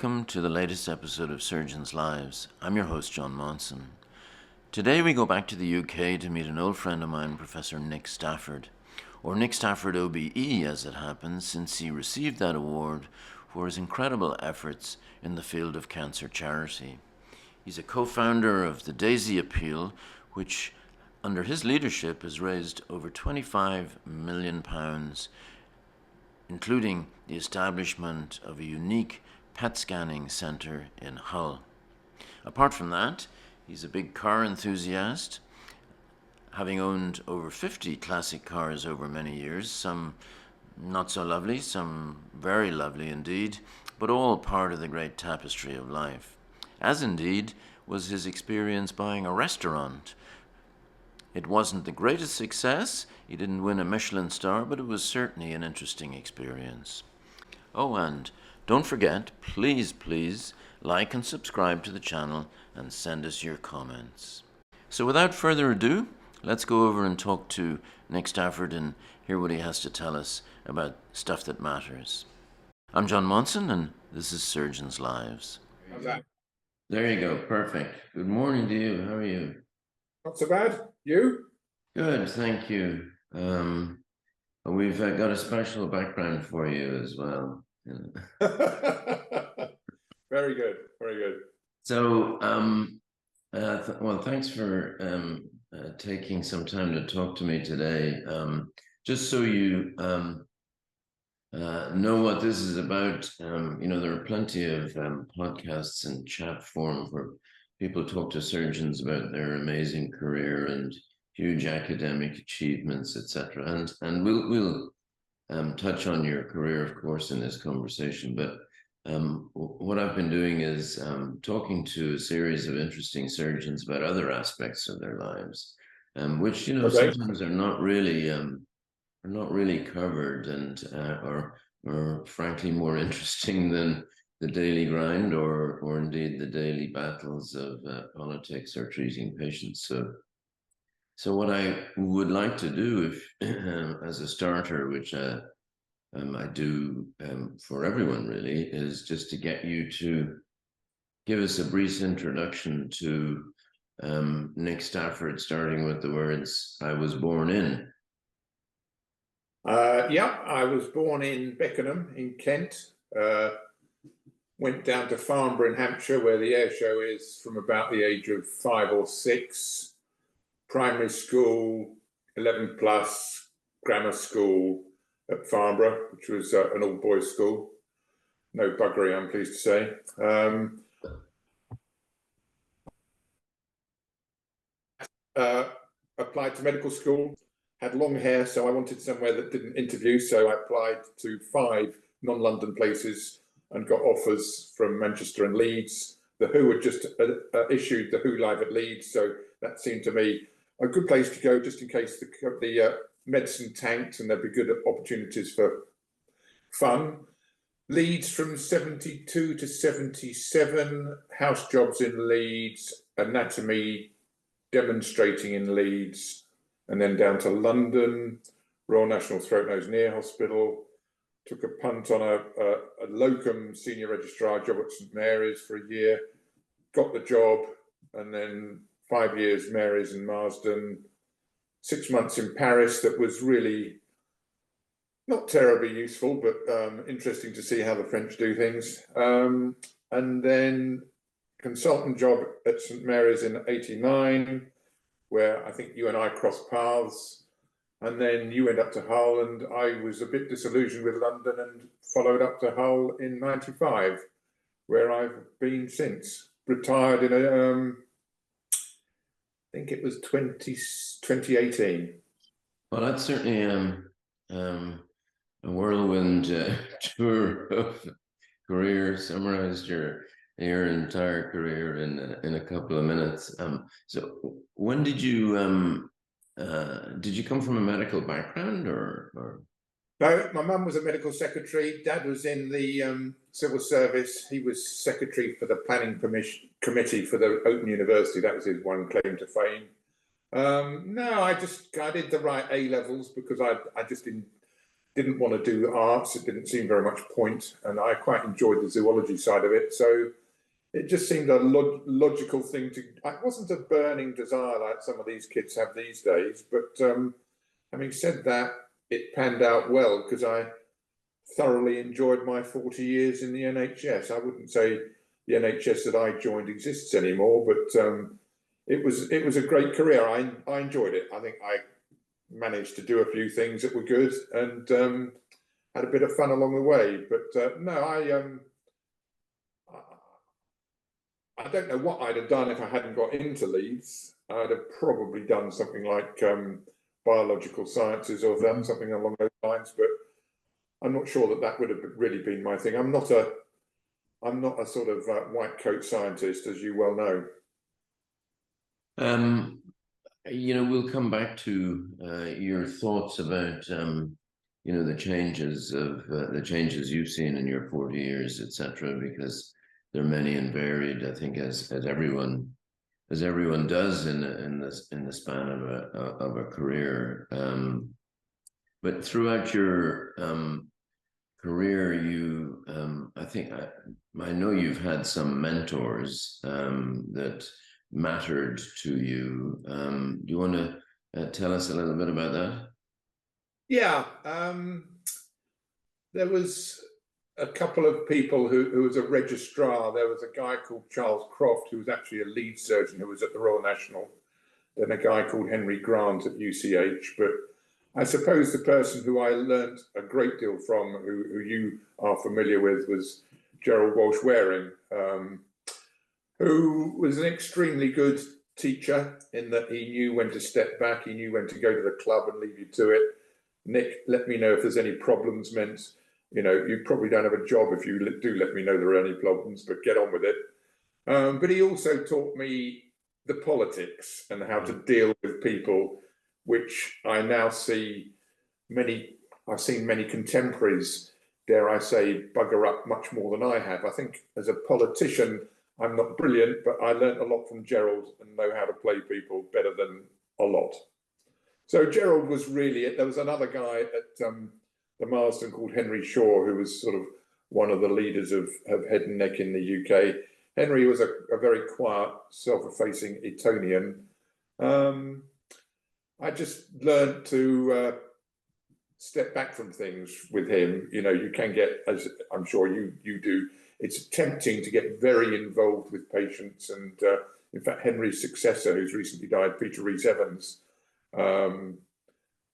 welcome to the latest episode of Surgeons' Lives. I'm your host, John Monson. Today we go back to the UK to meet an old friend of mine, Professor Nick Stafford, or Nick Stafford OBE as it happens, since he received that award for his incredible efforts in the field of cancer charity. He's a co-founder of the Daisy Appeal, which under his leadership has raised over £25 million, including the establishment of a unique PET scanning centre in Hull. Apart from that, he's a big car enthusiast, having owned over 50 classic cars over many years, some not so lovely, some very lovely indeed, but all part of the great tapestry of life, as indeed was his experience buying a restaurant. It wasn't the greatest success, he didn't win a Michelin star, but it was certainly an interesting experience. Oh, and don't forget, please like and subscribe to the channel and send us your comments. So without further ado, let's go over and talk to Nick Stafford and hear what he has to tell us about stuff that matters. I'm John Monson, and this is Surgeons' Lives. How's that? There you go, perfect. Good morning to you, how are you? Not so bad. You? Good, thank you. We've got a special background for you as well. Very good, very good. So, well, thanks for taking some time to talk to me today. Just so you know what this is about, there are plenty of podcasts and chat forums where people talk to surgeons about their amazing career and huge academic achievements, etc. And we'll touch on your career, of course, in this conversation. But what I've been doing is talking to a series of interesting surgeons about other aspects of their lives, which sometimes are not really covered and are frankly more interesting than the daily grind or indeed the daily battles of politics or treating patients. So what I would like to do, if as a starter, which I do for everyone really, is just to get you to give us a brief introduction to Nick Stafford, starting with the words, "I was born in." Yeah, I was born in Beckenham in Kent. Went down to Farnborough in Hampshire, where the air show is, from about the age of 5 or 6. Primary school, 11 plus, grammar school at Farnborough, which was an all-boys school. No buggery, I'm pleased to say. Applied to medical school, had long hair, so I wanted somewhere that didn't interview, so I applied to 5 non-London places and got offers from Manchester and Leeds. The Who had just issued the Who Live at Leeds, so that seemed to me a good place to go, just in case the medicine tanked and there'd be good opportunities for fun. Leeds from 72 to 77, house jobs in Leeds, anatomy demonstrating in Leeds, and then down to London, Royal National Throat Nose and Ear Hospital. Took a punt on a locum senior registrar job at St Mary's for a year, got the job, and then 5 years Mary's in Marsden, 6 months in Paris. That was really not terribly useful, but interesting to see how the French do things. And then consultant job at St Mary's in 89, where I think you and I crossed paths. And then you went up to Hull, and I was a bit disillusioned with London and followed up to Hull in 95, where I've been since. Retired in I think it was 2018. Well, that's certainly a whirlwind tour of career. Summarized your entire career in a couple of minutes. So when did you come from a medical background or? No, my mum was a medical secretary. Dad was in the civil service. He was secretary for the planning committee for the Open University. That was his one claim to fame. No, I did the right A levels because I just didn't want to do arts. It didn't seem very much point, and I quite enjoyed the zoology side of it. So it just seemed a logical thing to. It wasn't a burning desire like some of these kids have these days. But having said that, it panned out well because I thoroughly enjoyed my 40 years in the NHS. I wouldn't say the NHS that I joined exists anymore, but it was a great career. I enjoyed it. I think I managed to do a few things that were good and had a bit of fun along the way. But no, I don't know what I'd have done if I hadn't got into Leeds. I'd have probably done something like biological sciences or something along those lines. But I'm not sure that would have really been my thing. I'm not a sort of white coat scientist, as you well know. We'll come back to your thoughts about the changes you've seen in your 40 years, etc., because they're many and varied. I think as everyone does in the span of a career. But throughout your career, you I know you've had some mentors that mattered to you. Do you want to tell us a little bit about that? Yeah, there was a couple of people who was a registrar. There was a guy called Charles Croft, who was actually a lead surgeon who was at the Royal National, then a guy called Henry Grant at UCH. But I suppose the person who I learnt a great deal from, who you are familiar with, was Gerald Walsh-Waring, who was an extremely good teacher in that he knew when to step back, he knew when to go to the club and leave you to it. Nick, let me know if there's any problems, meant, you probably don't have a job if you do let me know there are any problems, but get on with it. But he also taught me the politics and how to deal with people, which I now see I've seen many contemporaries, dare I say, bugger up much more than I have. I think as a politician, I'm not brilliant, but I learnt a lot from Gerald and know how to play people better than a lot. So Gerald was really it. There was another guy at the Marsden called Henry Shaw, who was sort of one of the leaders of head and neck in the UK. Henry was a very quiet, self-effacing Etonian. I just learned to step back from things with him. You can get, as I'm sure you do, it's tempting to get very involved with patients. And in fact, Henry's successor, who's recently died, Peter Rhys-Evans,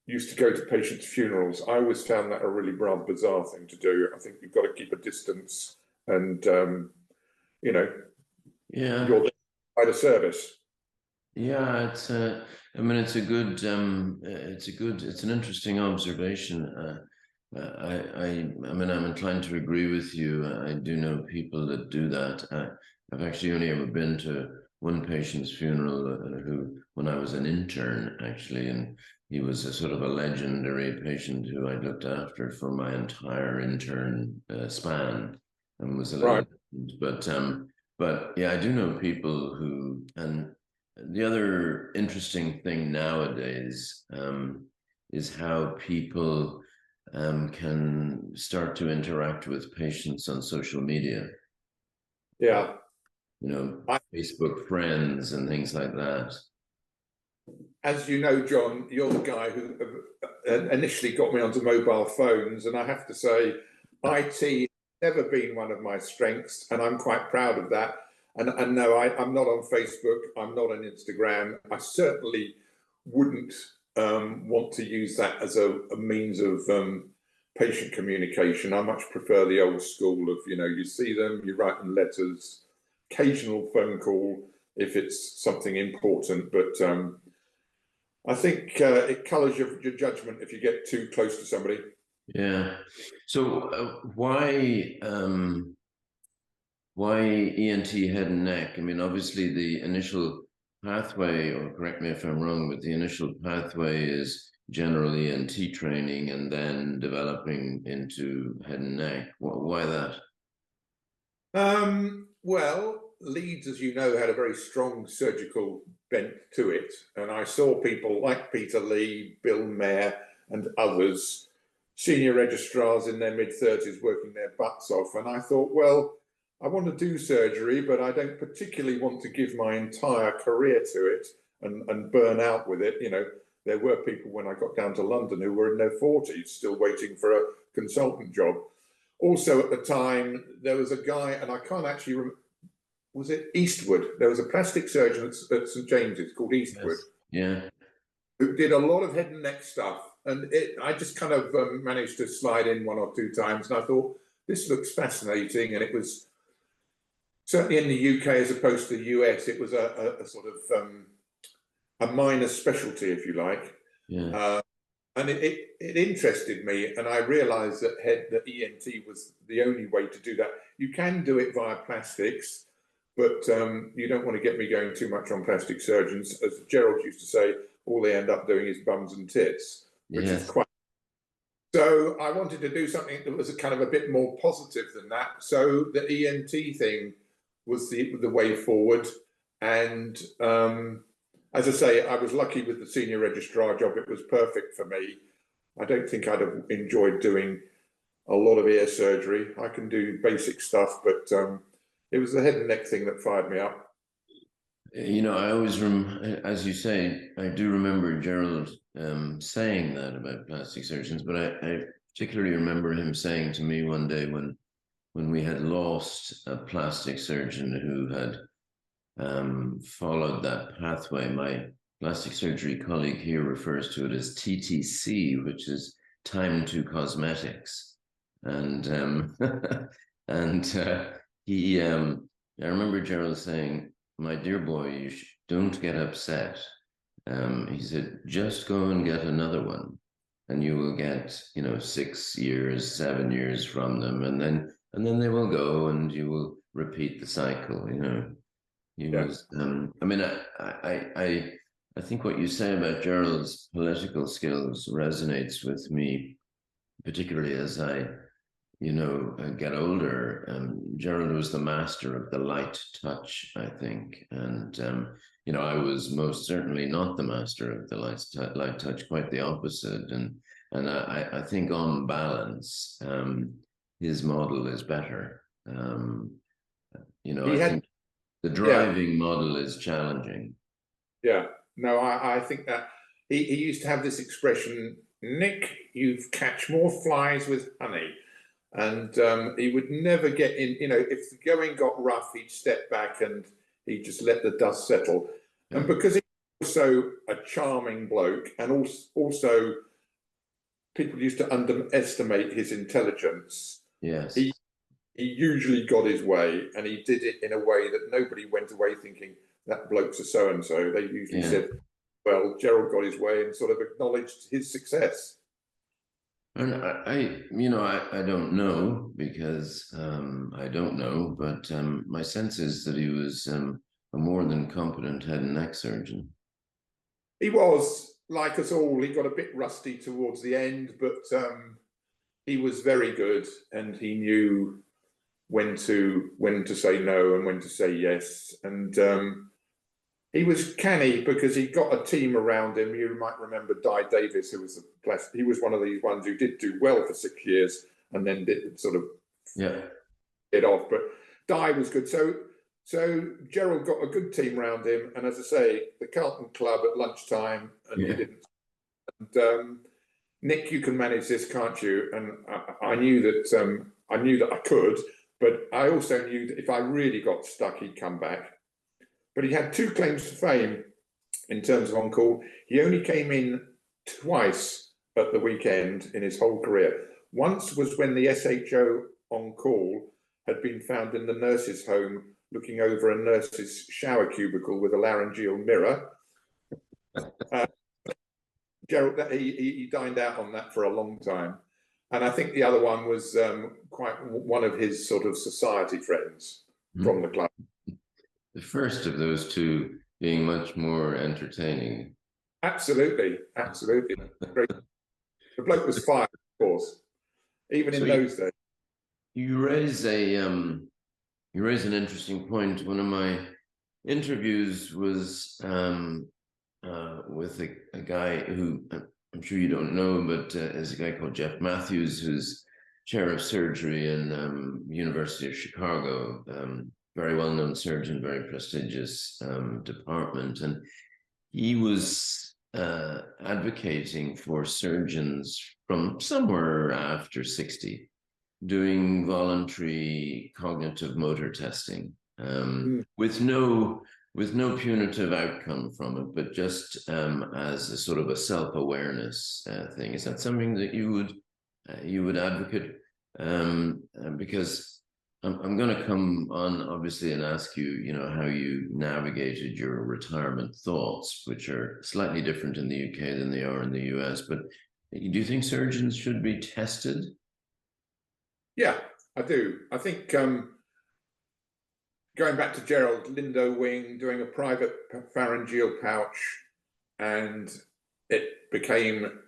used to go to patients' funerals. I always found that a really rather bizarre thing to do. I think you've got to keep a distance and, Yeah. you're there to provide a service. Yeah, it's it's an interesting observation. I'm inclined to agree with you. I do know people that do that. I've actually only ever been to one patient's funeral who, when I was an intern, actually, and he was a sort of a legendary patient who I looked after for my entire intern span, and was a little, Right. but yeah, I do know people who, and the other interesting thing nowadays is how people can start to interact with patients on social media. Yeah. Facebook friends and things like that. As you know, John, you're the guy who initially got me onto mobile phones, and I have to say, IT has never been one of my strengths, and I'm quite proud of that. And no, I'm not on Facebook. I'm not on Instagram. I certainly wouldn't want to use that as a means of patient communication. I much prefer the old school of, you see them, you write them letters, occasional phone call if it's something important. But I think it colours your judgment if you get too close to somebody. Yeah. So why ENT head and neck? I mean, obviously the initial pathway, or correct me if I'm wrong, but the initial pathway is general ENT training and then developing into head and neck. Why that? Well, Leeds, as you know, had a very strong surgical bent to it. And I saw people like Peter Lee, Bill Mayer, and others senior registrars in their mid-30s working their butts off. And I thought, well, I want to do surgery, but I don't particularly want to give my entire career to it and burn out with it. You know, there were people when I got down to London who were in their 40s still waiting for a consultant job. Also at the time, there was a guy, and I can't actually remember, was it Eastwood? There was a plastic surgeon at St James's called Eastwood. Yes. Yeah. Who did a lot of head and neck stuff. And I just kind of managed to slide in 1 or 2 times. And I thought, this looks fascinating. And it was certainly in the UK as opposed to the US, it was a sort of a minor specialty, if you like. Yeah. And it interested me. And I realized that ENT was the only way to do that. You can do it via plastics, but you don't want to get me going too much on plastic surgeons. As Gerald used to say, all they end up doing is bums and tits, which is quite. So I wanted to do something that was a kind of a bit more positive than that. So the ENT thing was the way forward. And as I say, I was lucky with the senior registrar job. It was perfect for me. I don't think I'd have enjoyed doing a lot of ear surgery. I can do basic stuff, but it was the head and neck thing that fired me up. You know, I always, as you say, I do remember Gerald saying that about plastic surgeons, but I particularly remember him saying to me one day when we had lost a plastic surgeon who had followed that pathway. My plastic surgery colleague here refers to it as TTC, which is time to cosmetics, and he. I remember Gerald saying, "My dear boy, you don't get upset." He said, "Just go and get another one, and you will get, 6 years, 7 years from them, and then they will go, and you will repeat the cycle." He was. I mean, I think what you say about Gerald's political skills resonates with me, particularly as I get older. Gerald was the master of the light touch, I think. And, I was most certainly not the master of the light touch, quite the opposite. And I think on balance, his model is better. I think the driving model is challenging. Yeah, no, I think that he used to have this expression, Nick, you catch more flies with honey. And he would never get in, if the going got rough, he'd step back and he'd just let the dust settle. Yeah. And because he was also a charming bloke, and also people used to underestimate his intelligence. Yes. He usually got his way, and he did it in a way that nobody went away thinking that bloke's a so-and-so. They usually said, well, Gerald got his way, and sort of acknowledged his success. And I don't know because I don't know, but my sense is that he was a more than competent head and neck surgeon. He was, like us all. He got a bit rusty towards the end, but he was very good, and he knew when to say no and when to say yes. And he was canny because he got a team around him. You might remember Di Davis, who was he was one of these ones who did do well for 6 years and then did sort of get off. But Di was good. So Gerald got a good team around him. And as I say, the Carlton Club at lunchtime, and he didn't. And Nick, you can manage this, can't you? And I knew that I could, but I also knew that if I really got stuck, he'd come back. But he had 2 claims to fame in terms of on-call. He only came in twice at the weekend in his whole career. Once was when the SHO on-call had been found in the nurse's home looking over a nurse's shower cubicle with a laryngeal mirror. Gerald, he dined out on that for a long time. And I think the other one was quite one of his sort of society friends from the club. The first of those 2 being much more entertaining. Absolutely. Great. The bloke was fired, of course, even in those days. You raise an interesting point. One of my interviews was with a guy who I'm sure you don't know, but there's a guy called Jeff Matthews, who's chair of surgery in University of Chicago, very well-known surgeon, very prestigious department, and he was advocating for surgeons from somewhere after 60 doing voluntary cognitive motor testing with no punitive outcome from it, but just as a sort of a self-awareness thing. Is that something that you would advocate? Because I'm going to come on obviously and ask you, you know, how you navigated your retirement thoughts, which are slightly different in the UK than they are in the US. But do you think surgeons should be tested? Yeah, I do. I think going back to Gerald, Lindo Wing doing a private pharyngeal pouch, and it became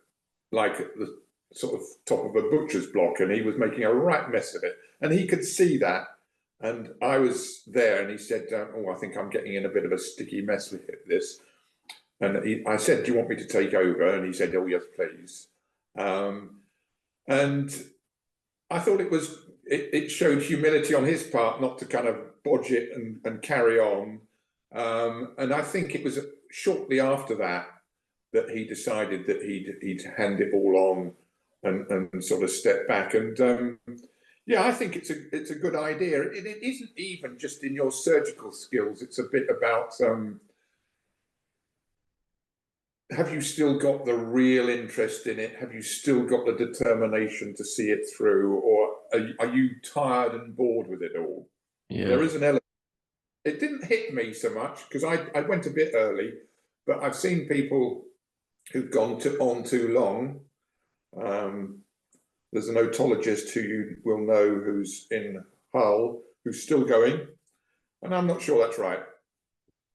like the sort of top of a butcher's block, and he was making a right mess of it, and he could see that. And I was there, and he said, "Oh, I think I'm getting in a bit of a sticky mess with this." And I said, "Do you want me to take over?" And he said, "Oh, yes, please." And I thought it showed humility on his part not to kind of bodge it and carry on. And I think it was shortly after that that he decided that he'd hand it all on and sort of step back. And yeah, I think it's a good idea. It isn't even just in your surgical skills. It's a bit about have you still got the real interest in it? Have you still got the determination to see it through, or are you tired and bored with it all? Yeah. There is an element. It didn't hit me so much because I went a bit early, but I've seen people who've gone on too long. There's an otologist who you will know who's in Hull who's still going, and I'm not sure that's right.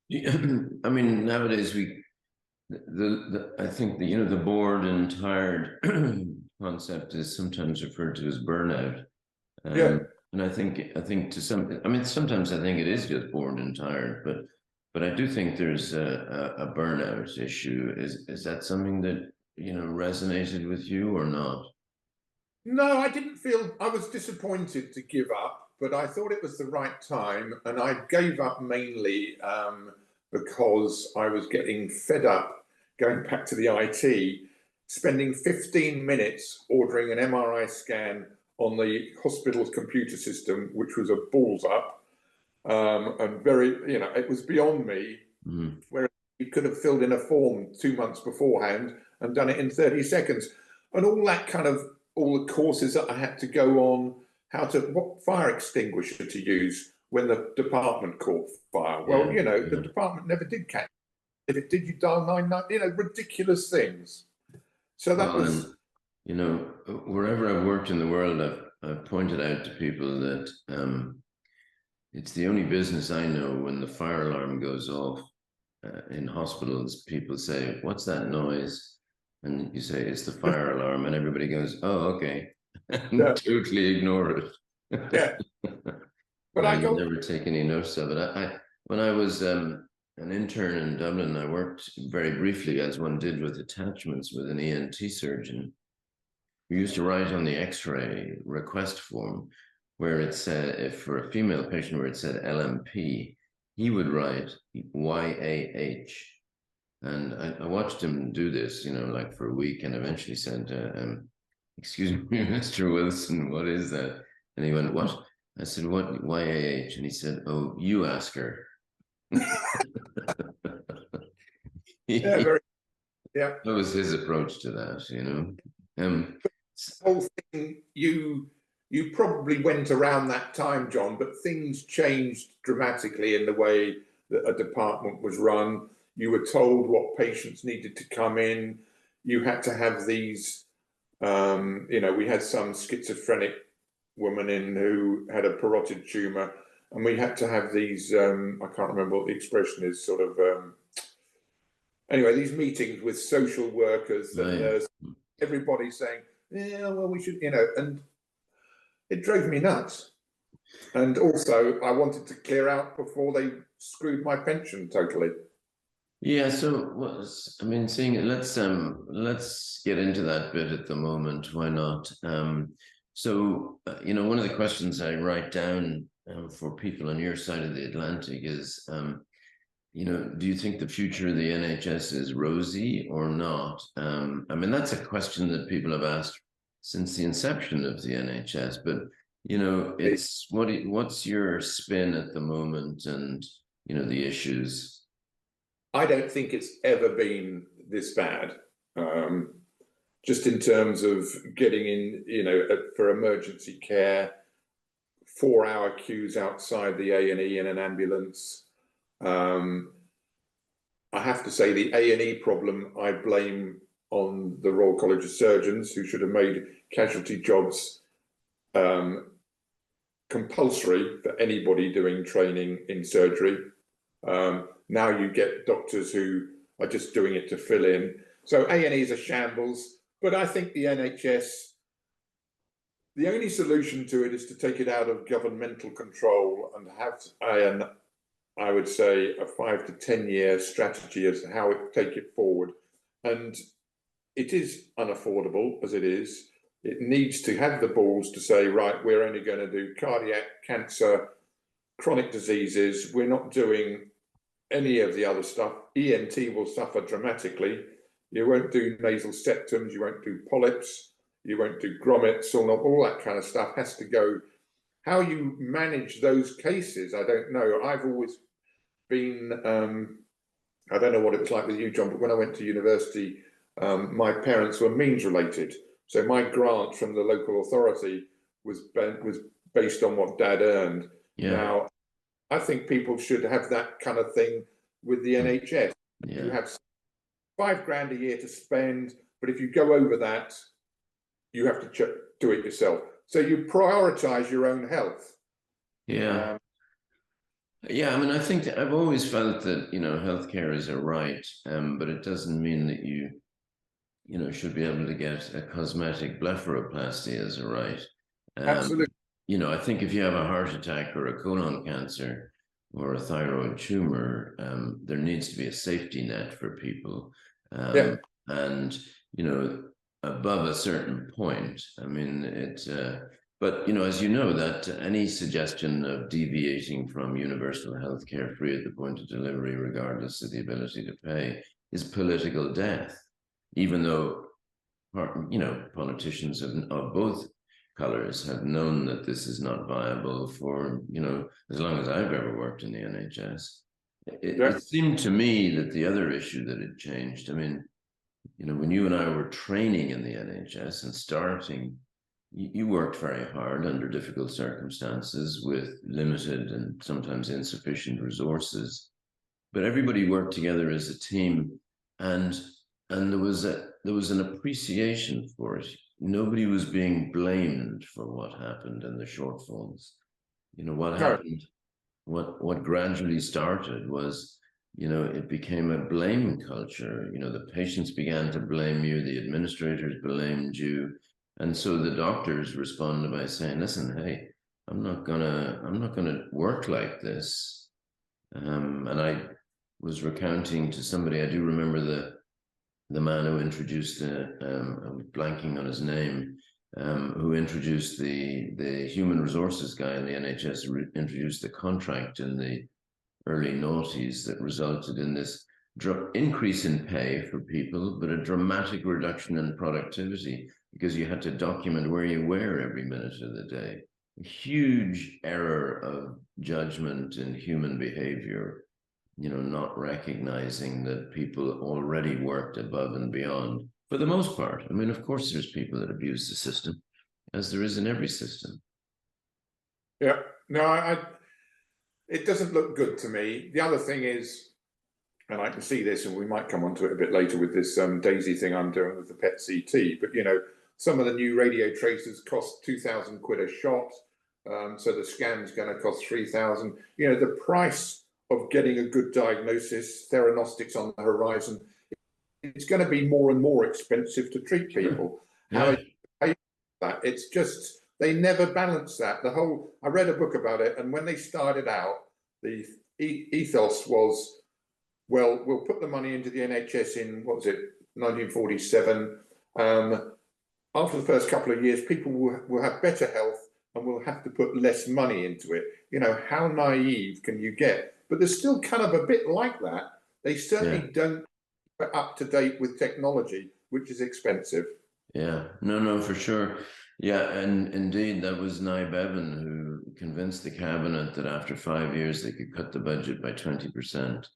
Yeah, I mean, nowadays I think the bored and tired concept is sometimes referred to as burnout. Yeah. And I think sometimes I think it is just bored and tired, but I do think there's a burnout issue. Is that something that, resonated with you or not? No, I didn't feel. I was disappointed to give up, but I thought it was the right time, and I gave up mainly because I was getting fed up going back to the IT, spending 15 minutes ordering an MRI scan on the hospital's computer system, which was a balls up, and very, it was beyond me. Whereas you could have filled in a form 2 months beforehand and done it in 30 seconds, and all the courses that I had to go on, what fire extinguisher to use when the department caught fire. Well, the department never did catch. If it did, you dial 999. Ridiculous things. So that was. Wherever I've worked in the world, I've pointed out to people that it's the only business I know when the fire alarm goes off in hospitals, people say, "What's that noise?" And you say, "It's the fire alarm," and everybody goes, "Oh, okay." And totally ignore it. Yeah. But I never take any notice of it. When I was an intern in Dublin, I worked very briefly, as one did, with attachments with an ENT surgeon. We used to write on the X-ray request form where it said, if for a female patient where it said LMP, he would write YAH. And I watched him do this, like for a week, and eventually said, "Excuse me, Mr. Wilson, what is that?" And he went, "What?" I said, "What, YAH?" And he said, "Oh, you ask her." Yeah, that was his approach to that, the whole thing, you probably went around that time, John, but things changed dramatically in the way that a department was run. You were told what patients needed to come in. You had to have these, we had some schizophrenic woman in who had a parotid tumor, and we had to have these, I can't remember what the expression is, sort of, anyway, these meetings with social workers and nurses, everybody saying, "Yeah, well, we should," and it drove me nuts. And also, I wanted to clear out before they screwed my pension totally. Yeah, so I mean, seeing it, let's get into that bit at the moment. Why not? One of the questions I write down for people on your side of the Atlantic is, do you think the future of the NHS is rosy or not? I mean, that's a question that people have asked since the inception of the NHS, but it's what's your spin at the moment, and the issues. I don't think it's ever been this bad. Um, just in terms of getting in, for emergency care, 4-hour queues outside the A&E in an ambulance. Um, I have to say the A&E problem I blame on the Royal College of Surgeons, who should have made casualty jobs compulsory for anybody doing training in surgery. Now you get doctors who are just doing it to fill in. So A&E is a shambles, but I think the NHS, the only solution to it is to take it out of governmental control and have I would say a 5 to 10 year strategy as to how it take it forward. And it is unaffordable as it is. It needs to have the balls to say, right, we're only going to do cardiac, cancer, chronic diseases. We're not doing any of the other stuff. ENT will suffer dramatically. You won't do nasal septums, you won't do polyps, you won't do grommets, all that kind of stuff has to go. How you manage those cases, I don't know. I've always been, I don't know what it was like with you, John, but when I went to university, my parents were means related. So my grant from the local authority was based on what Dad earned. Yeah. Now, I think people should have that kind of thing with the NHS. Yeah. You have £5,000 a year to spend, but if you go over that, you have to do it yourself. So you prioritise your own health. Yeah. Yeah, I mean, I think that I've always felt that, healthcare is a right, but it doesn't mean that you should be able to get a cosmetic blepharoplasty as a right. Absolutely. I think if you have a heart attack or a colon cancer or a thyroid tumor, there needs to be a safety net for people. Yeah. And, above a certain point, I mean, but, as you know, that any suggestion of deviating from universal healthcare free at the point of delivery, regardless of the ability to pay, is political death, even though, politicians of both colors have known that this is not viable for, as long as I've ever worked in the NHS. It seemed to me that the other issue that had changed, I mean, when you and I were training in the NHS and starting, you worked very hard under difficult circumstances with limited and sometimes insufficient resources, but everybody worked together as a team, and there was an appreciation for it. Nobody was being blamed for what happened and the shortfalls. What happened, what gradually started was, it became a blame culture. The patients began to blame you, the administrators blamed you. And so the doctors responded by saying, listen, hey, I'm not gonna work like this. And I was recounting to somebody, I do remember the man who introduced I'm blanking on his name, who introduced the human resources guy in the NHS, introduced the contract in the early noughties that resulted in this increase in pay for people, but a dramatic reduction in productivity because you had to document where you were every minute of the day. A huge error of judgment in human behavior, not recognizing that people already worked above and beyond for the most part. I mean, of course, there's people that abuse the system, as there is in every system. Yeah, no, it doesn't look good to me. The other thing is, and I can see this, and we might come onto it a bit later with this Daisy thing I'm doing with the PET CT, but some of the new radio tracers cost 2,000 quid a shot. So the scan's going to cost 3,000. The price of getting a good diagnosis, theranostics on the horizon, it's going to be more and more expensive to treat people. Yeah. How do you pay for that? It's just, they never balance that. I read a book about it, and when they started out, the ethos was well, we'll put the money into the NHS in, what was it, 1947. After the first couple of years, people will have better health and will have to put less money into it. You know, how naive can you get? But there's still kind of a bit like that. They certainly don't get up to date with technology, which is expensive. Yeah, no, for sure. Yeah, and indeed, that was Nye Bevan who convinced the cabinet that after 5 years they could cut the budget by 20%.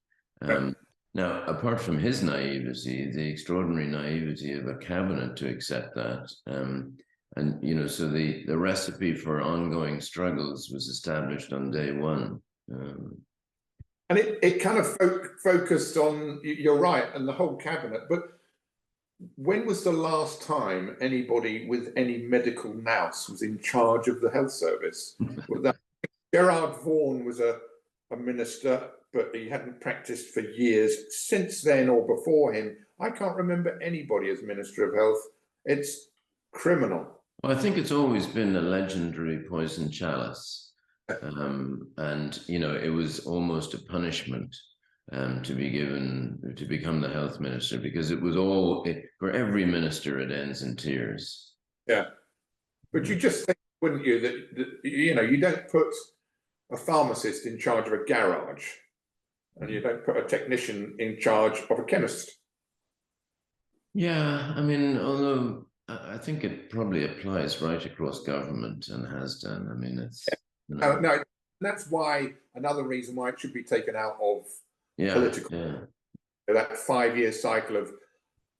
Yeah. Now, apart from his naivety, the extraordinary naivety of a cabinet to accept that, and you know, so the recipe for ongoing struggles was established on day one. And it kind of focused on, you're right, and the whole cabinet, but when was the last time anybody with any medical nous was in charge of the health service? Well, Gerard Vaughan was a minister, but he hadn't practiced for years. Since then or before him, I can't remember anybody as Minister of Health. It's criminal. Well, I think it's always been a legendary poison chalice. And, you know, it was almost a punishment to be given, to become the health minister, because it was for every minister, it ends in tears. Yeah. But you just think, wouldn't you, that you know, you don't put a pharmacist in charge of a garage and you don't put a technician in charge of a chemist. Yeah, I mean, although I think it probably applies right across government and has done. I mean, it's you know. No, that's why another reason why it should be taken out of political. That 5 year cycle of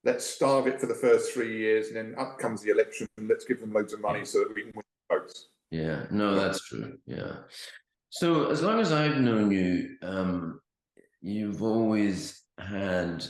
let's starve it for the first 3 years and then up comes the election and let's give them loads of money so that we can win votes. Yeah, no, that's true. Yeah. So as long as I've known you, you've always had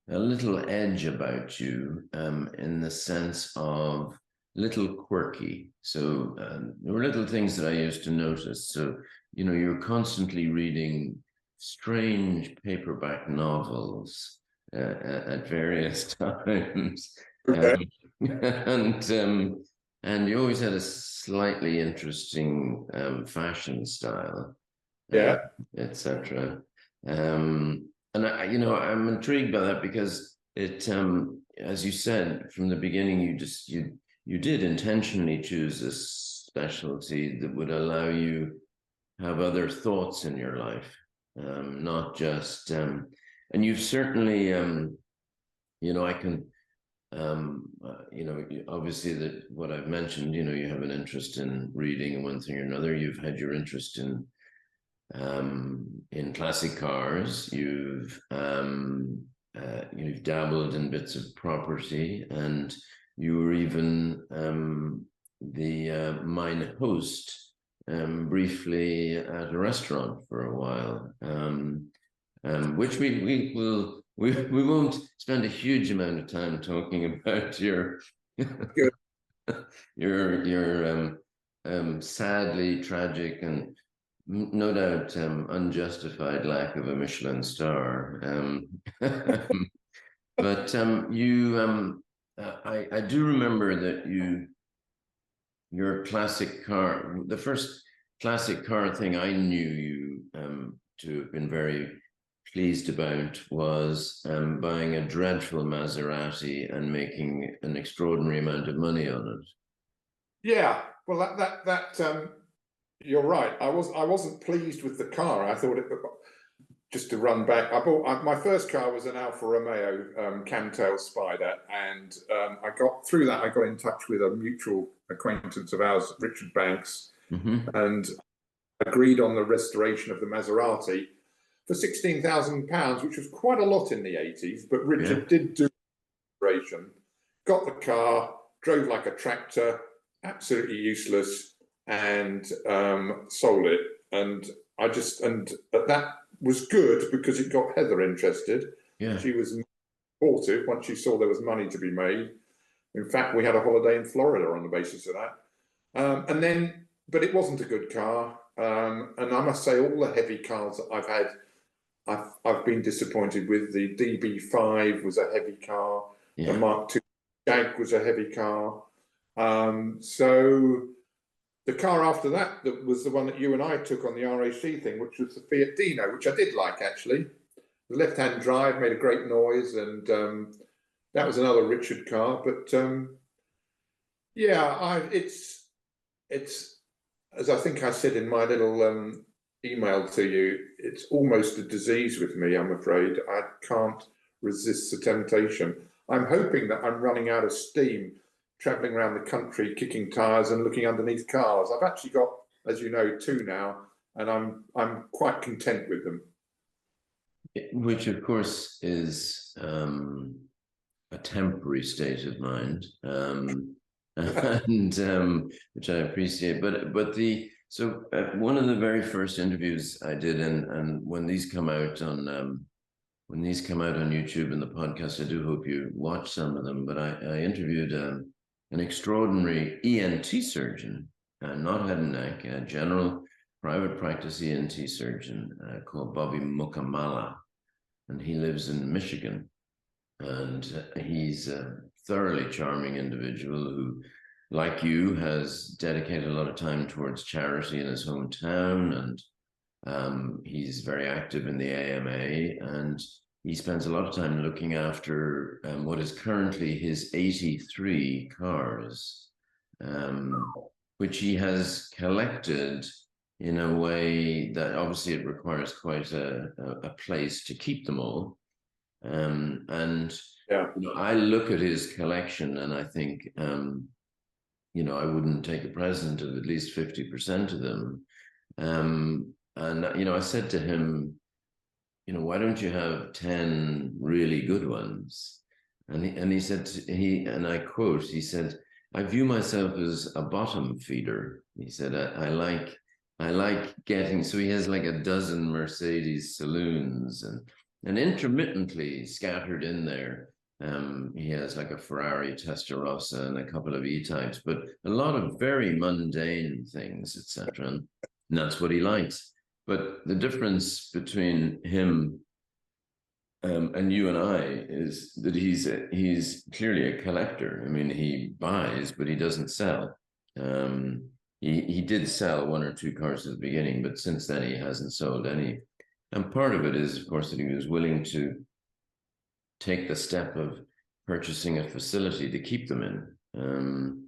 a little edge about you in the sense of little quirky. So there were little things that I used to notice. So, you know, you're constantly reading strange paperback novels at various times. Okay. And you always had a slightly interesting fashion style, Yeah. etc. And you know, I'm intrigued by that because it, as you said from the beginning, you did intentionally choose a specialty that would allow you have other thoughts in your life, not just. And you've certainly, you know, I can. You know, obviously that what I've mentioned, you know, you have an interest in reading and one thing or another. You've had your interest in classic cars. You've dabbled in bits of property, and you were even the mine host briefly at a restaurant for a while, which we won't spend a huge amount of time talking about your sadly tragic and no doubt unjustified lack of a Michelin star. But I do remember that your classic car, the first classic car thing I knew you to have been very pleased about was buying a dreadful Maserati and making an extraordinary amount of money on it. Yeah, well, that you're right. I wasn't pleased with the car. I thought just to run back. My first car was an Alfa Romeo Camtail Spider, and I got through that. I got in touch with a mutual acquaintance of ours, Richard Banks, and agreed on the restoration of the Maserati for £16,000, which was quite a lot in the 80s. But Richard did do restoration, got the car, drove like a tractor, absolutely useless, and sold it. And that was good because it got Heather interested. Yeah. She was supportive once she saw there was money to be made. In fact, we had a holiday in Florida on the basis of that. But it wasn't a good car. And I must say, all the heavy cars that I've had, I've been disappointed with. The DB5 was a heavy car. Yeah. The Mark II Jag was a heavy car. So the car after that was the one that you and I took on the RAC thing, which was the Fiat Dino, which I did like, actually. the left-hand drive made a great noise, and that was another Richard car. But yeah, it's as I think I said in my little email to you, it's almost a disease with me, I'm afraid. I can't resist the temptation. I'm hoping that I'm running out of steam traveling around the country, kicking tires and looking underneath cars. I've actually got, as you know, 2 now, and I'm quite content with them. Which, of course, is a temporary state of mind, and which I appreciate. But one of the very first interviews I did, and when these come out on YouTube and the podcast, I do hope you watch some of them. But I interviewed an extraordinary ENT surgeon, not head and neck, a general private practice ENT surgeon called Bobby Mukamala, and he lives in Michigan. And he's a thoroughly charming individual who, like you, has dedicated a lot of time towards charity in his hometown, and he's very active in the AMA, and he spends a lot of time looking after what is currently his 83 cars, which he has collected in a way that obviously it requires quite a place to keep them all. And yeah, I look at his collection and I think, I wouldn't take a present of at least 50% of them. And I said to him, why don't you have 10 really good ones? And he said, and I quote, he said, I view myself as a bottom feeder. He said, I like getting, so he has like a dozen Mercedes saloons, and intermittently scattered in there, he has like a Ferrari Testarossa and a couple of E-types, but a lot of very mundane things, etc. And that's what he likes. But the difference between him and you and I is that he's clearly a collector. I mean, he buys, but he doesn't sell. He did sell 1 or 2 cars at the beginning, but since then he hasn't sold any. And part of it is, of course, that he was willing to take the step of purchasing a facility to keep them in.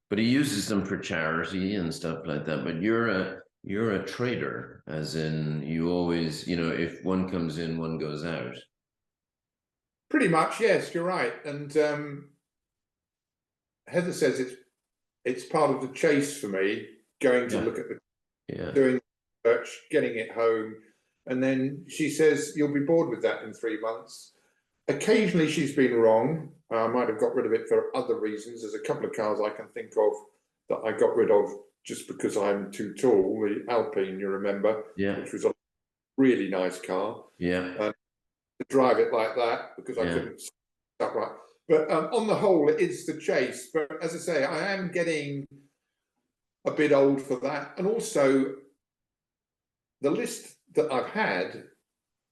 But he uses them for charity and stuff like that. But you're a trader, as in you always, if one comes in, one goes out. Pretty much, yes, you're right. And Heather says it's part of the chase for me, going to look at doing research, getting it home. And then she says, you'll be bored with that in 3 months. Occasionally she's been wrong. I might have got rid of it for other reasons. There's a couple of cars I can think of that I got rid of just because I'm too tall. The Alpine, you remember, which was a really nice car. Yeah. To drive it like that because I couldn't stop right. But on the whole, it is the chase. But as I say, I am getting a bit old for that. And also, the list that I've had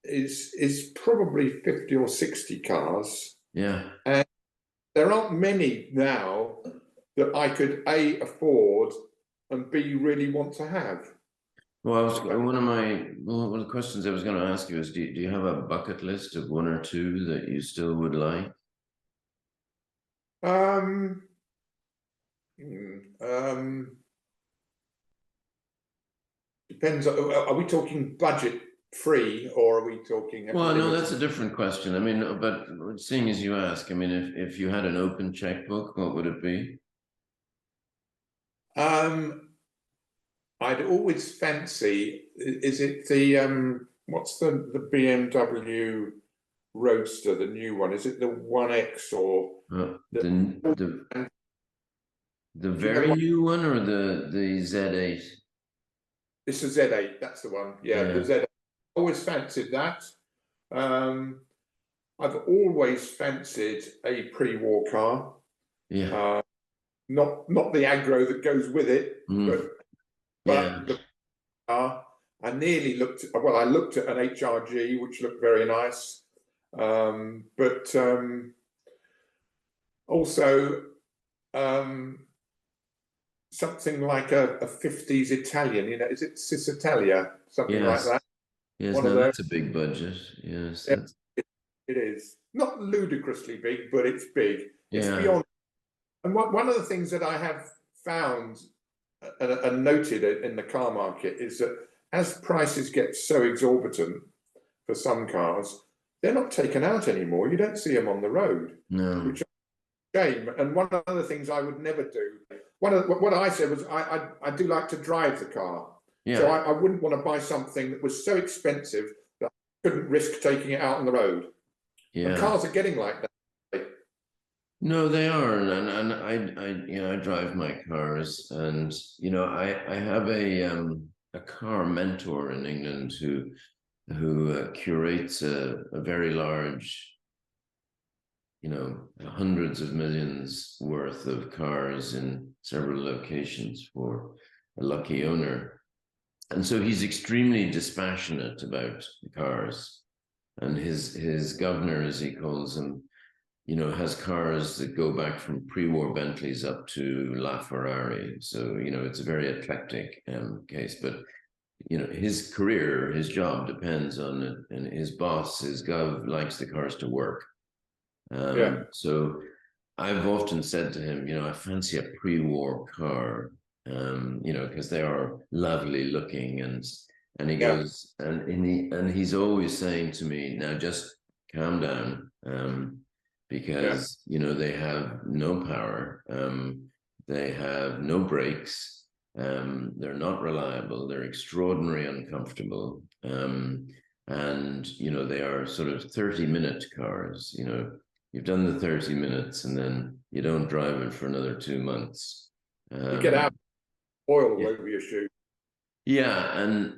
is probably 50 or 60 cars. Yeah. And there aren't many now that I could A, afford, and B, really want to have. Well, one of the questions I was going to ask you is, do you have a bucket list of 1 or 2 that you still would like? Depends. Are we talking budget free, or are we talking? Well, no, that's a different question. I mean, but seeing as you ask, I mean, if you had an open checkbook, what would it be? I'd always fancy. Is it the what's the BMW Roadster, the new one? Is it the 1X or the very new one, or the Z8? It's the Z8. That's the one. Yeah, the Z8. Always fancied that. I've always fancied a pre-war car. Yeah. Not the aggro that goes with it, but the car. I nearly looked at, I looked at an HRG, which looked very nice, but also something like a 50s Italian. Is it Cisitalia, something like that? Yes, one of now those. that's a big budget. Yes, Yeah, that's it is not ludicrously big, but it's big. It's yeah, beyond. And one of the things that I have found and noted in the car market is that as prices get so exorbitant for some cars, they're not taken out anymore. You don't see them on the road, no, which is a shame. And one of the things I would never do, what I said was I do like to drive the car. So yeah, I wouldn't want to buy something that was so expensive that I couldn't risk taking it out on the road. And yeah. cars are getting like that. No, they are, and I drive my cars, and I have a car mentor in England who curates a very large, hundreds of millions worth of cars in several locations for a lucky owner. And so he's extremely dispassionate about cars. And his governor, as he calls them, has cars that go back from pre-war Bentleys up to LaFerrari. So, it's a very eclectic case. But, his career, his job depends on it. And his boss, his gov, likes the cars to work. Yeah, So I've often said to him, I fancy a pre-war car, because they are lovely looking, and he yeah, goes, and he's always saying to me, now just calm down, yeah. because they have no power, they have no brakes, they're not reliable, they're extraordinarily uncomfortable, and they are sort of 30-minute cars, You've done the 30 minutes and then you don't drive it for another 2 months. You get out Um, oil all yeah, over your shoe. yeah, and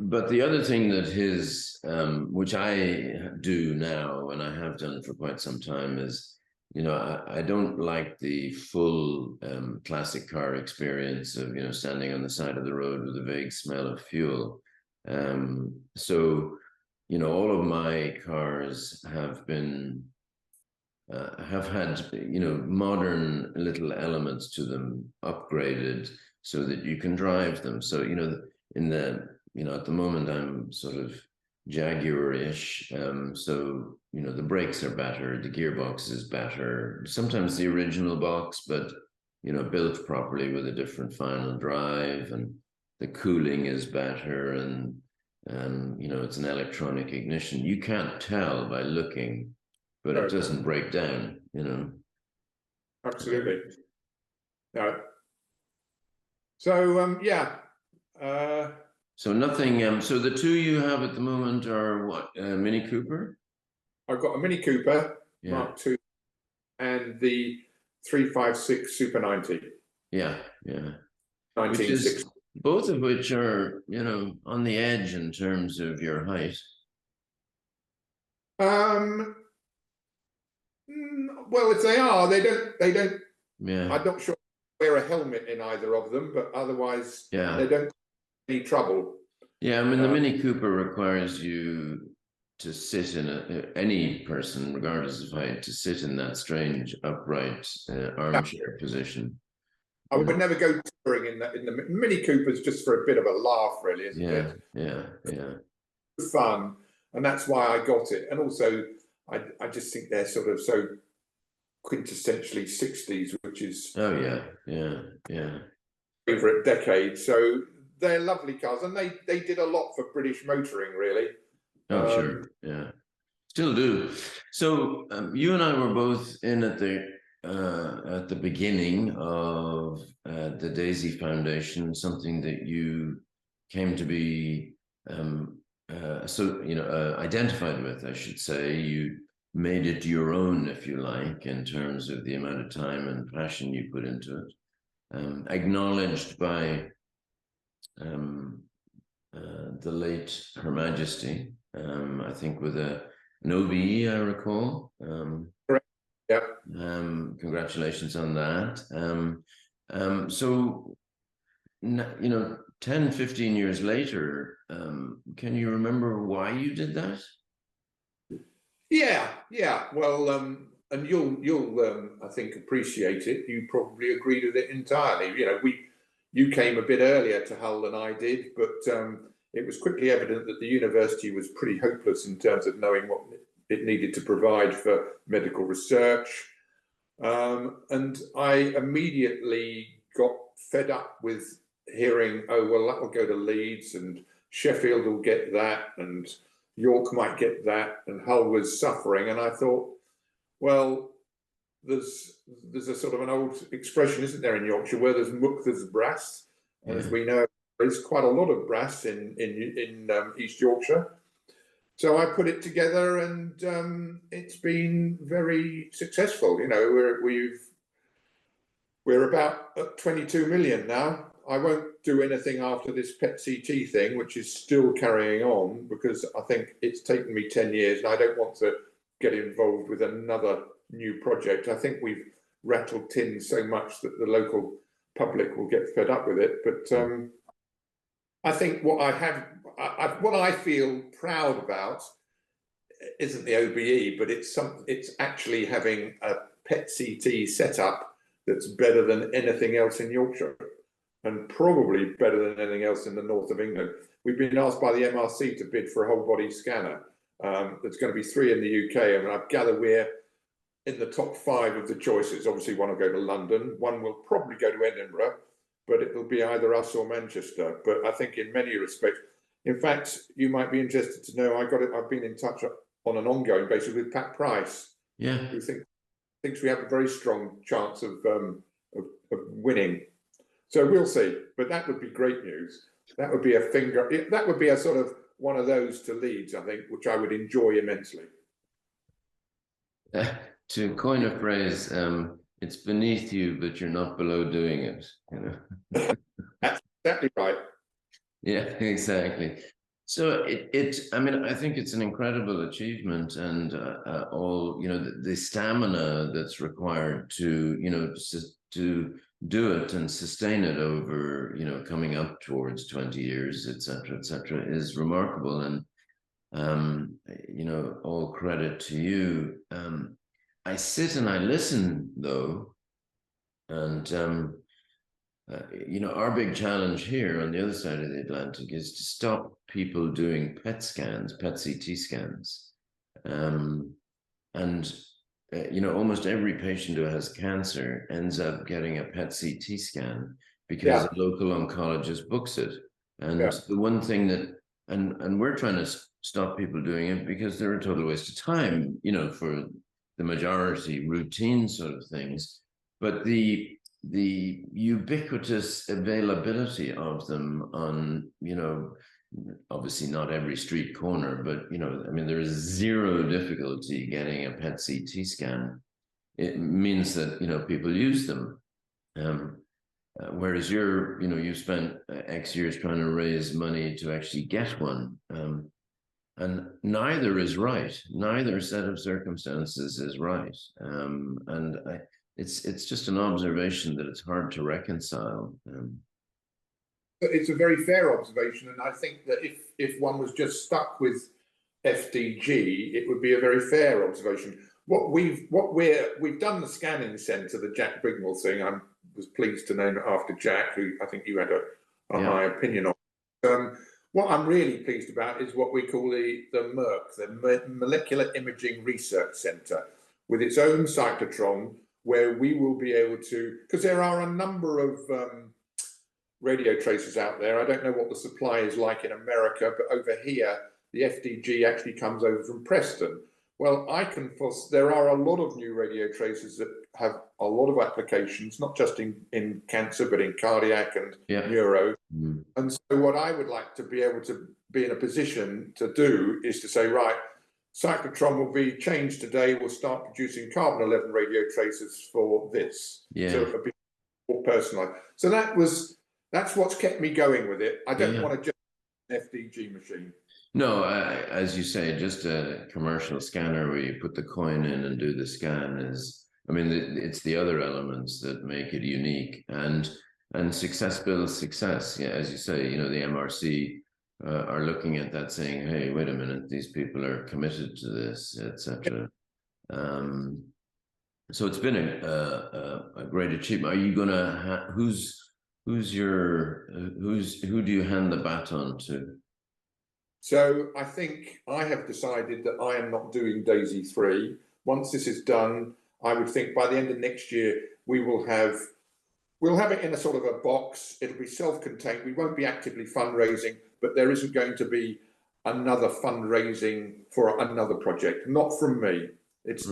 but the other thing that which I do now and I have done for quite some time is, I don't like the full classic car experience of, standing on the side of the road with a vague smell of fuel. So, all of my cars have had modern little elements to them, upgraded so that you can drive them. So in the at the moment I'm sort of Jaguar-ish, so the brakes are better, the gearbox is better, sometimes the original box, but built properly with a different final drive, and the cooling is better, and it's an electronic ignition. You can't tell by looking, but it No, doesn't break down. absolutely. No. So yeah, uh, So nothing. So the two you have at the moment are what? Mini Cooper. I've got a Mini Cooper Yeah, Mark II and the 356 Super 90, yeah, yeah. Which is 1960. both of which are on the edge in terms of your height. Um, well, if they are, they don't. Yeah, I'm not sure wear a helmet in either of them, but otherwise yeah, they don't cause any trouble. yeah. I mean, the Uh, Mini Cooper requires you to sit in any person, regardless of height, to sit in that strange upright yeah, armchair position. I would never go touring in that. In the Mini Cooper's just for a bit of a laugh, really, isn't Yeah, it? yeah, yeah. Fun, and that's why I got it. And also, I just think they're sort of so quintessentially 60s, which is Oh yeah, yeah, yeah. favorite decade. So they're lovely cars, and they did a lot for British motoring, really. Oh sure, yeah. Still do. So you and I were both in at the beginning of the Daisy Foundation, something that you came to be identified with, I should say. You made it your own, if you like, in terms of the amount of time and passion you put into it. Acknowledged by um, the late Her Majesty, I think with an OBE, I recall. Correct. Yeah. Congratulations on that. So, 10, 15 years later, can you remember why you did that? Yeah, yeah. Well, and you'll I think appreciate it. You probably agreed with it entirely. You came a bit earlier to Hull than I did, but it was quickly evident that the university was pretty hopeless in terms of knowing what it needed to provide for medical research. And I immediately got fed up with hearing, oh, well, that will go to Leeds and Sheffield will get that and York might get that, and Hull was suffering. And I thought, well, there's a sort of an old expression, isn't there, in Yorkshire, where there's muck, there's brass. And as we know, there's quite a lot of brass in East Yorkshire. So I put it together, and it's been very successful. You know, we're about at 22 million now. I won't do anything after this PET-CT thing, which is still carrying on, because I think it's taken me 10 years and I don't want to get involved with another new project. I think we've rattled tins so much that the local public will get fed up with it. But I think what what I feel proud about isn't the OBE, but it's actually having a PET-CT setup that's better than anything else in Yorkshire, and probably better than anything else in the north of England. We've been asked by the MRC to bid for a whole body scanner. There's going to be 3 in the UK, and I gather we're in the top 5 of the choices. Obviously, one will go to London, one will probably go to Edinburgh, but it'll be either us or Manchester. But I think in many respects, in fact, you might be interested to know, I've been in touch on an ongoing basis with Pat Price, who thinks we have a very strong chance of winning. So we'll see, but that would be great news. That would be that would be a sort of one of those to Leeds, I think, which I would enjoy immensely. To coin a phrase, it's beneath you, but you're not below doing it. You know. That's exactly right. Yeah, exactly. So I mean, I think it's an incredible achievement, and all, you know, the stamina that's required to, you know, to do it and sustain it over, you know, coming up towards 20 years, et cetera, is remarkable. And, you know, all credit to you. I sit and I listen, though, and, you know, our big challenge here on the other side of the Atlantic is to stop people doing PET-CT scans. You know, almost every patient who has cancer ends up getting a PET-CT scan because a local oncologist books it. And the one thing that, and we're trying to stop people doing it because they're a total waste of time, you know, for the majority routine sort of things. But the ubiquitous availability of them on, you know, obviously not every street corner, but, you know, I mean, there is zero difficulty getting a PET-CT scan. It means that, you know, people use them. Whereas you know, you've spent X years trying to raise money to actually get one. And neither is right. Neither set of circumstances is right. It's just an observation that it's hard to reconcile. It's a very fair observation, and I think that if one was just stuck with FDG, it would be a very fair observation. We've done the scanning centre, the Jack Bignell thing. I was pleased to name it after Jack, who I think you had a high opinion on. What I'm really pleased about is what we call the MERC, the Molecular Imaging Research Centre, with its own cyclotron, where we will be able to, because there are a number of radio tracers out there. I don't know what the supply is like in America, but over here, the FDG actually comes over from Preston. Well, there are a lot of new radio tracers that have a lot of applications, not just in cancer, but in cardiac and neuro. And so what I would like to be able to be in a position to do is to say, right, cyclotron will be changed today. We'll start producing carbon-11 radio tracers for this. So it'll be more personalized. So that's what's kept me going with it. I don't want to just an FDG machine. No, as you say, just a commercial scanner where you put the coin in and do the scan is, I mean, it's the other elements that make it unique, and success builds success. Yeah, as you say, you know, the MRC are looking at that saying, hey, wait a minute, these people are committed to this, etc. So it's been a great achievement. Are you gonna who do you hand the baton to? So I think I have decided that I am not doing Daisy 3. Once this is done, I would think by the end of next year, we'll have it in a sort of a box. It'll be self-contained. We won't be actively fundraising, but there isn't going to be another fundraising for another project. Not from me. It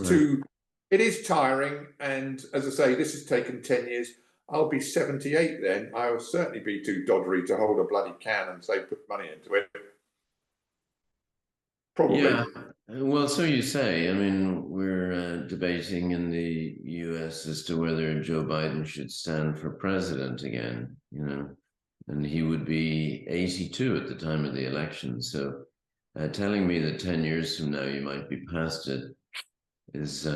is tiring. And as I say, this has taken 10 years. I'll be 78 then. I'll certainly be too doddery to hold a bloody can and say, put money into it. Probably. Yeah, well, so you say. I mean, we're debating in the US as to whether Joe Biden should stand for president again, and he would be 82 at the time of the election. So telling me that 10 years from now you might be past it is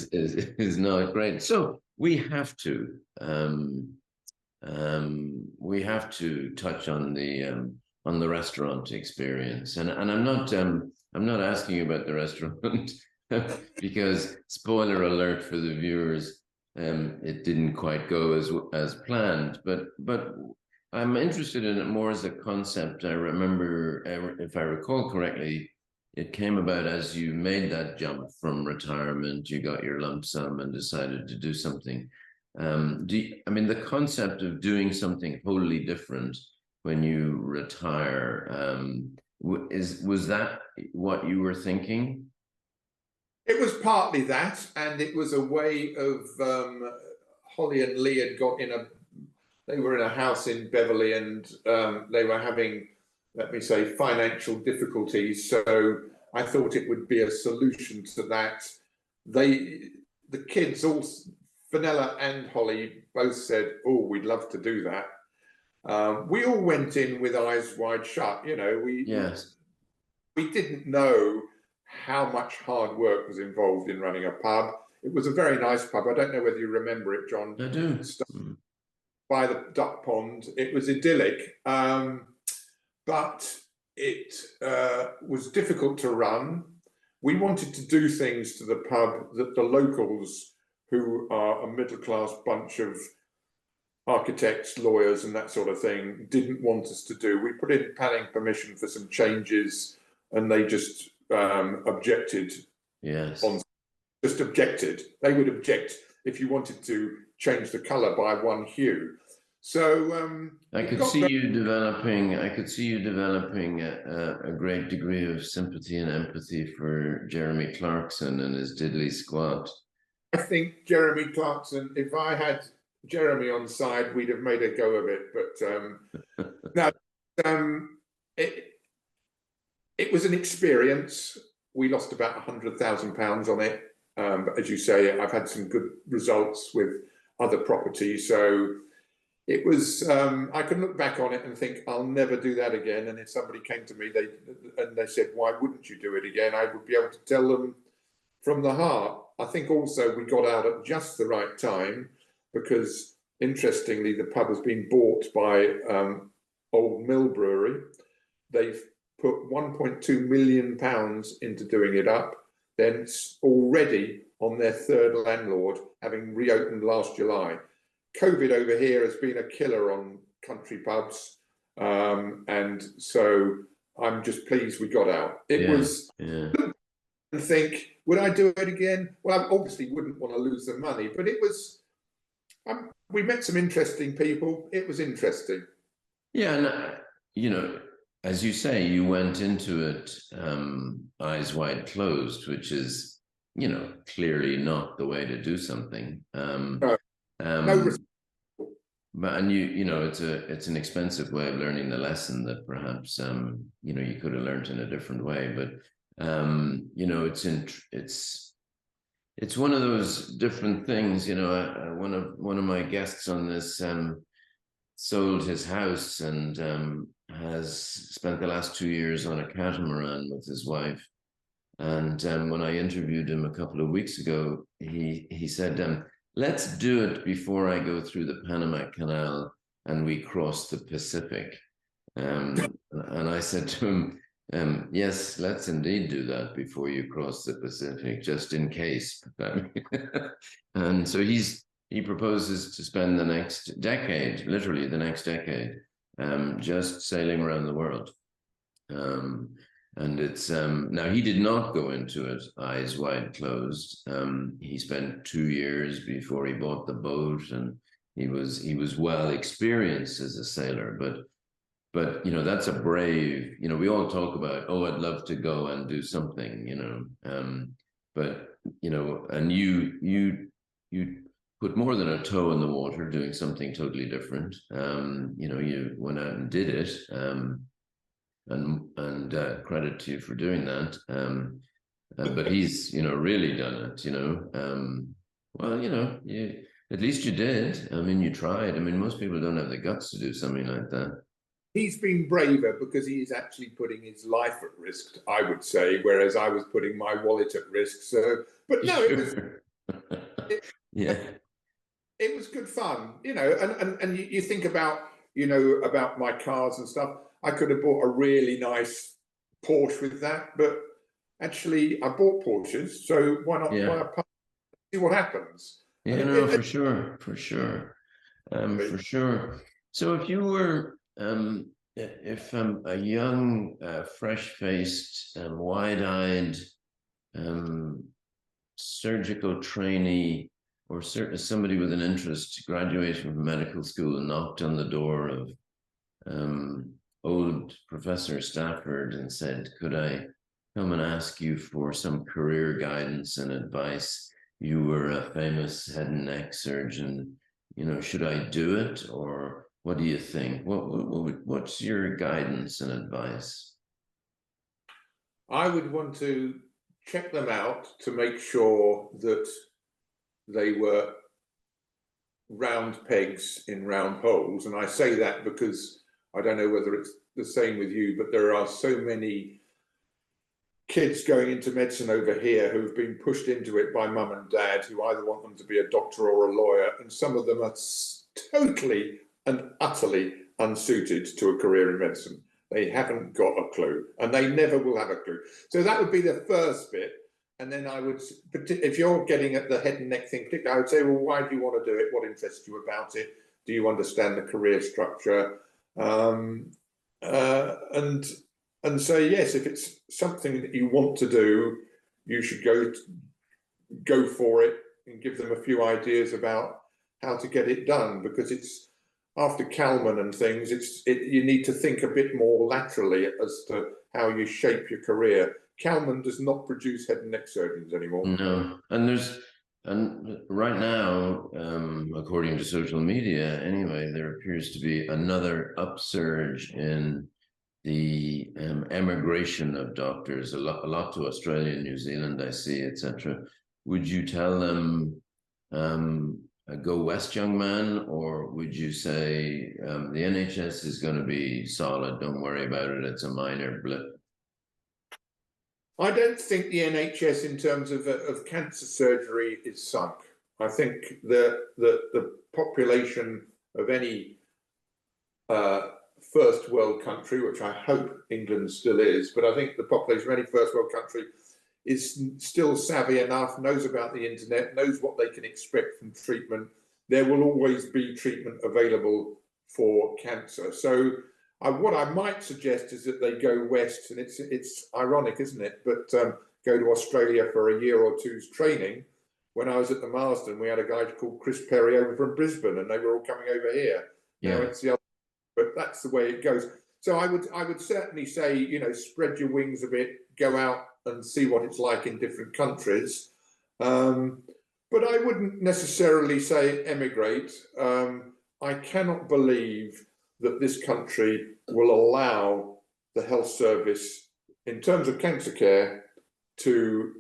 is not great. So we have to touch on the restaurant experience, and I'm not asking you about the restaurant because spoiler alert for the viewers, it didn't quite go as planned, but I'm interested in it more as a concept. I remember, if I recall correctly, it came about as you made that jump from retirement, you got your lump sum and decided to do something. I mean, the concept of doing something wholly different when you retire, was that what you were thinking? It was partly that, and it was a way of Holly and Lee had they were in a house in Beverley, and they were having, let me say, financial difficulties. So I thought it would be a solution to that. The kids, all Fenella and Holly, both said, "Oh, we'd love to do that." We all went in with eyes wide shut. Yes. We didn't know how much hard work was involved in running a pub. It was a very nice pub. I don't know whether you remember it, John. I do. By the duck pond. It was idyllic, but it was difficult to run. We wanted to do things to the pub that the locals, who are a middle-class bunch of architects, lawyers, and that sort of thing, didn't want us to do. We put in planning permission for some changes, and they just objected. Yes. Just objected. They would object if you wanted to change the colour by one hue. So I could see you developing a great degree of sympathy and empathy for Jeremy Clarkson and his diddly squat. I think Jeremy Clarkson, if I had Jeremy on side, we'd have made a go of it. But no, it was an experience. We lost about £100,000 on it. But as you say, I've had some good results with other properties. So it was, I can look back on it and think, I'll never do that again. And if somebody came to me and they said, why wouldn't you do it again? I would be able to tell them from the heart. I think also we got out at just the right time, because interestingly, the pub has been bought by Old Mill Brewery. They've put £1.2 million into doing it up. Then already on their third landlord, having reopened last July. COVID over here has been a killer on country pubs. And so I'm just pleased we got out. It was, and think, would I do it again? Well, I obviously wouldn't want to lose the money, but it was, we met some interesting people. It was interesting. Yeah, and as you say, you went into it eyes wide closed, which is, clearly not the way to do something. No but it's an expensive way of learning the lesson that perhaps you could have learned in a different way. But it's one of those different things. One of my guests on this sold his house and has spent the last 2 years on a catamaran with his wife. And when I interviewed him a couple of weeks ago, he said, let's do it before I go through the Panama Canal and we cross the Pacific. And I said to him, yes, let's indeed do that before you cross the Pacific, just in case. And so he proposes to spend the next decade, literally the next decade, just sailing around the world. And it's now he did not go into it eyes wide closed. He spent 2 years before he bought the boat, and he was well experienced as a sailor. But you know, that's a brave. You know, we all talk about, oh, I'd love to go and do something. You know, but you know, and you put more than a toe in the water doing something totally different. You know, you went out and did it. And credit to you for doing that. But he's, you know, really done it. You know, well, you know, at least you did. I mean, you tried. I mean, most people don't have the guts to do something like that. He's been braver because he is actually putting his life at risk, I would say, whereas I was putting my wallet at risk. So, but no, Sure. Yeah. It was good fun, you know. And you think about, you know, about my cars and stuff. I could have bought a really nice Porsche with that, but actually I bought Porsches, so why not? Yeah. Why not see what happens? Yeah, no, for sure, for sure, for sure. So if you were, if a young, fresh-faced, wide-eyed, surgical trainee, or somebody with an interest graduating from medical school and knocked on the door of old Professor Stafford and said, could I come and ask you for some career guidance and advice? You were a famous head and neck surgeon. You know, should I do it, or what do you think? What's your guidance and advice? I would want to check them out to make sure that they were round pegs in round holes. And I say that because I don't know whether it's the same with you, but there are so many kids going into medicine over here who've been pushed into it by mum and dad, who either want them to be a doctor or a lawyer, and some of them are totally and utterly unsuited to a career in medicine. They haven't got a clue, and they never will have a clue. So that would be the first bit. And then I would, if you're getting at the head and neck thing, I would say, well, why do you want to do it? What interests you about it? Do you understand the career structure? And say, yes, if it's something that you want to do, you should go for it, and give them a few ideas about how to get it done, because it's after Kalman and things, you need to think a bit more laterally as to how you shape your career. Kalman does not produce head and neck surgeons anymore. No, and right now, according to social media, anyway, there appears to be another upsurge in the emigration of doctors, a lot to Australia, New Zealand, I see, etc. Would you tell them, go west, young man, or would you say the NHS is going to be solid, don't worry about it, it's a minor blip? I don't think the NHS, in terms of cancer surgery, is sunk. I think the population of any first world country, which I hope England still is, but I think the population of any first world country is still savvy enough, knows about the internet, knows what they can expect from treatment. There will always be treatment available for cancer. So what I might suggest is that they go west, and it's ironic, isn't it? But go to Australia for a year or two's training. When I was at the Marsden, we had a guy called Chris Perry over from Brisbane, and they were all coming over here. Yeah. Now it's the other, but that's the way it goes. So I would certainly say, you know, spread your wings a bit, go out and see what it's like in different countries. But I wouldn't necessarily say emigrate. I cannot believe that this country will allow the health service, in terms of cancer care, to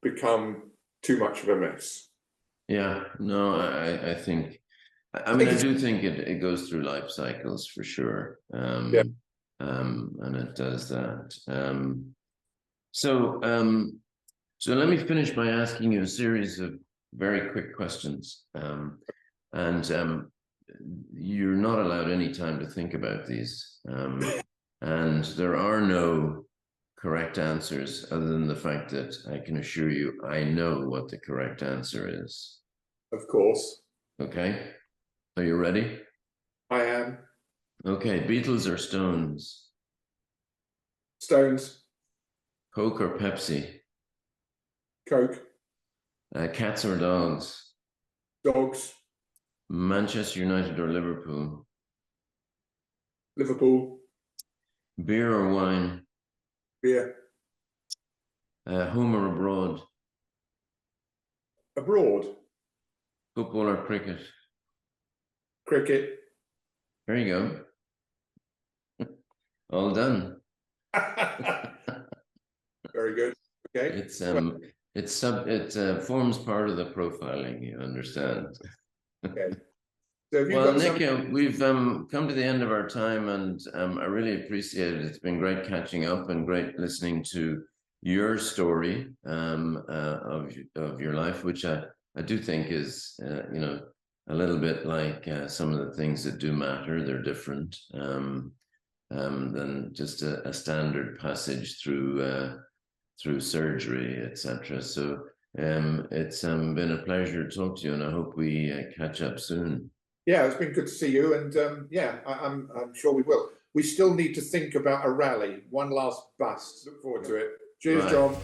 become too much of a mess. Yeah, no, I think, I mean, I do think it goes through life cycles for sure. Yeah. And it does that. So let me finish by asking you a series of very quick questions. And you're not allowed any time to think about these. And there are no correct answers, other than the fact that I can assure you I know what the correct answer is. Of course. Okay. Are you ready? I am. Okay, Beatles or Stones? Stones, Coke or Pepsi? Coke, Cats or dogs? dogs, Manchester United or Liverpool? Liverpool, Beer or wine? beer. Home or abroad? Abroad, Football or cricket? cricket. There you go. All done. Very good. Okay. It forms part of the profiling, you understand. Okay. So have you Well, got some? Nick, we've come to the end of our time, and I really appreciate it. It's been great catching up and great listening to your story of your life, which I do think is a little bit like some of the things that do matter. They're different than just a standard passage through surgery, etc. So it's been a pleasure to talk to you, and I hope we catch up soon. Yeah, it's been good to see you, and yeah, I'm sure we will. We still need to think about a rally, one last bust. Look forward to it. Cheers, Right. John.